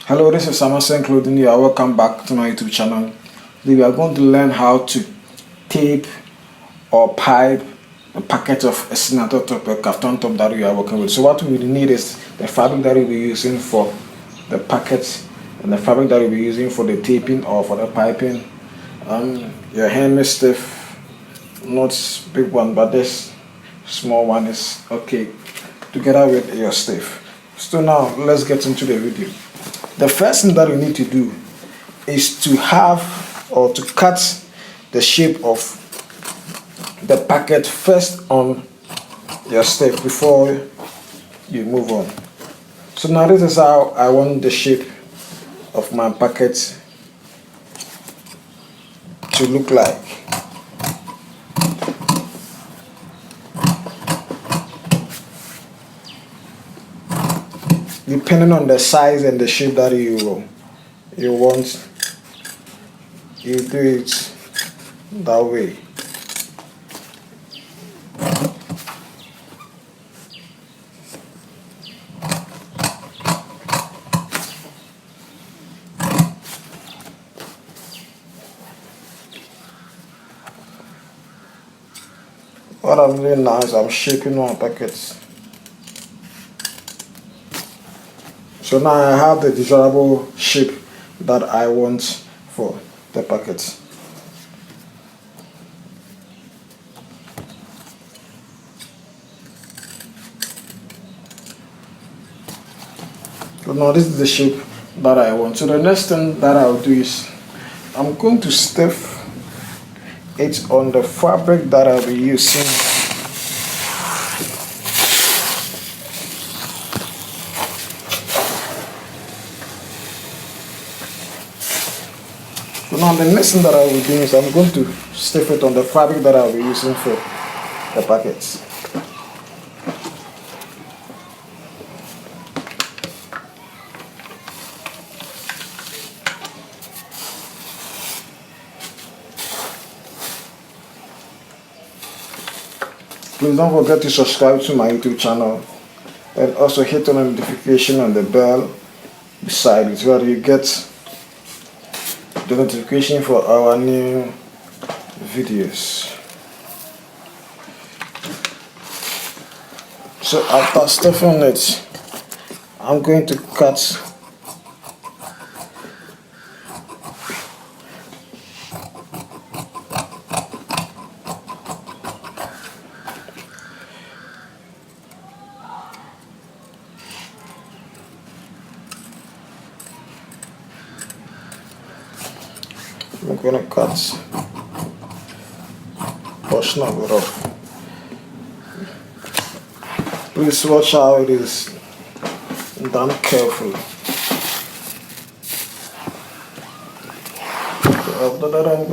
Hello, this is Samuel Clothing. You are welcome back to my YouTube channel. Today we are going to learn how to tape or pipe a packet of a signature top, a kaftan top that we are working with. So what we need is the fabric that we'll be using for the packet and the fabric that we'll be using for the taping or for the piping. Your hand stiff, not big one, but this small one is okay together with your stiff. So now let's get into the video. The first thing that we need to do is to have or to cut the shape of the packet first on your stiff before you move on. So now this is how I want the shape of my packet to look like. Depending on the size and the shape that you want, you do it that way. What I'm doing now is I'm shaping my packets. So now I have the desirable shape that I want for the packet. So now this is the shape that I want. So the next thing that I'll do is I'm going to stiff it on the fabric that I'll be using. So now the next thing that I will do is I'm going to stiff it on the fabric that I'll be using for the packets. Please don't forget to subscribe to my YouTube channel and also hit on the notification on the bell beside it where you get the notification for our new videos. So after stuffing it, I'm going to cut I'm going to cut portion of it off. Please watch how it is done carefully. So after that I'm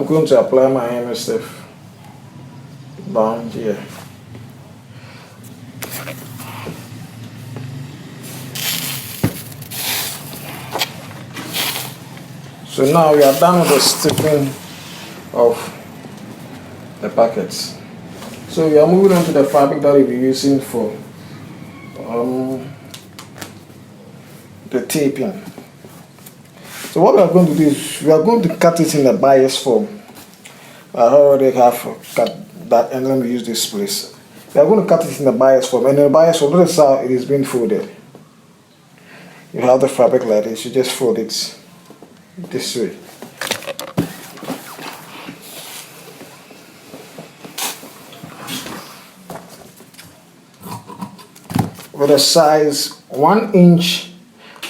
going to apply my hammer stiff down here. So now we are done with the stiffing of the packets. So we are moving on to the fabric that we'll be using for the taping. So what we are going to do is we are going to cut it in the bias form. I already have cut that, and let me use this place. We are going to cut it in the bias form, and in the bias form, notice how it is being folded. You have the fabric like this, you just fold it this way. With a size 1 inch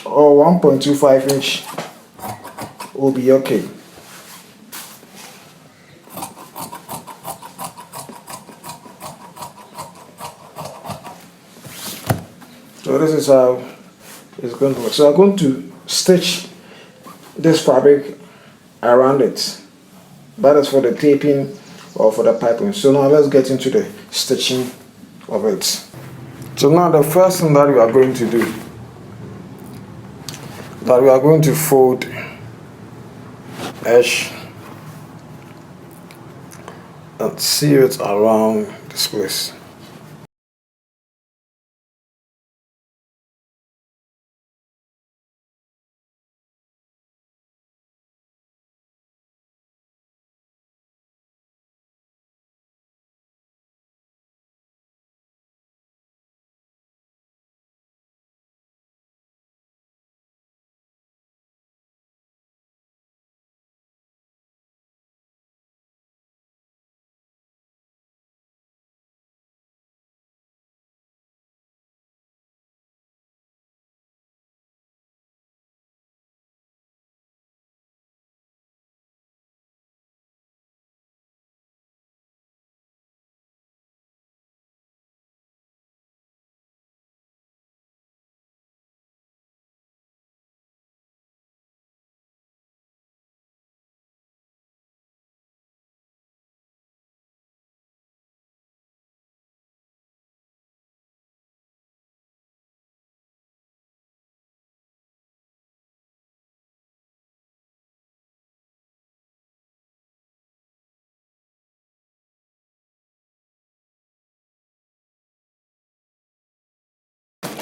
or 1.25 inch will be okay. So this is how it's going to work. So I'm going to stitch this fabric around it. That is for the taping or for the piping. So now let's get into the stitching of it. So now the first thing that we are going to do, that we are going to fold edge and seal it around this place.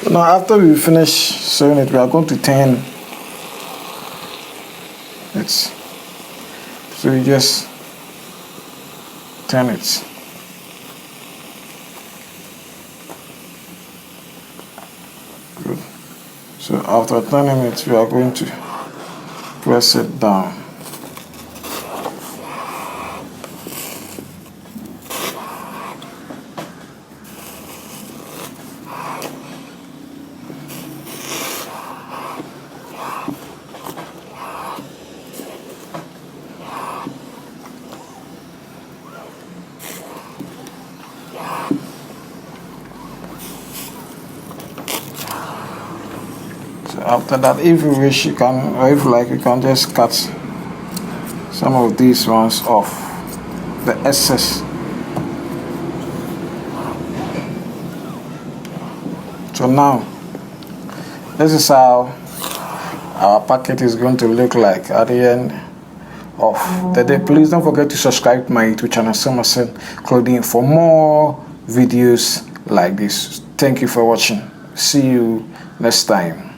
Now after we finish sewing it, we are going to turn it. So you just turn it. Good. So after turning it, we are going to press it down. So after that, if you wish, you can, or if you like, you can just cut some of these ones off, the excess. So now, this is how our packet is going to look like at the end of the day. Please don't forget to subscribe to my YouTube channel, Somerset Clothing, for more videos like this. Thank you for watching. See you next time.